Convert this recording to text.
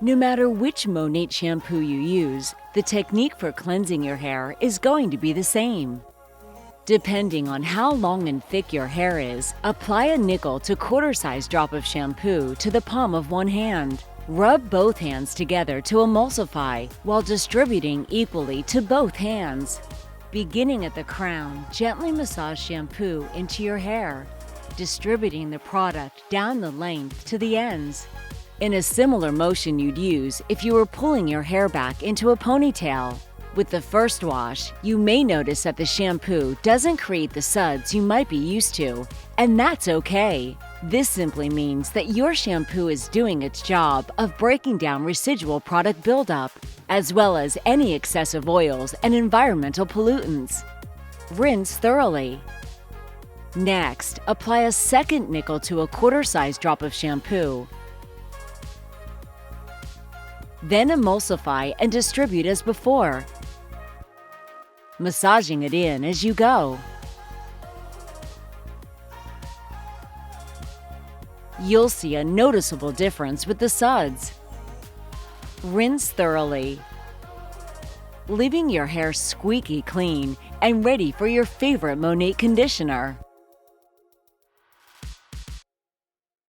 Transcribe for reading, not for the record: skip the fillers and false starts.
No matter which MONAT shampoo you use, the technique for cleansing your hair is going to be the same. Depending on how long and thick your hair is, apply a nickel to quarter-size drop of shampoo to the palm of one hand. Rub both hands together to emulsify while distributing equally to both hands. Beginning at the crown, gently massage shampoo into your hair, distributing the product down the length to the ends, in a similar motion you'd use if you were pulling your hair back into a ponytail. With the first wash, you may notice that the shampoo doesn't create the suds you might be used to, and that's okay. This simply means that your shampoo is doing its job of breaking down residual product buildup, as well as any excessive oils and environmental pollutants. Rinse thoroughly. Next, apply a second nickel to a quarter-size drop of shampoo. Then emulsify and distribute as before, massaging it in as you go. You'll see a noticeable difference with the suds. Rinse thoroughly, leaving your hair squeaky clean and ready for your favorite MONAT conditioner.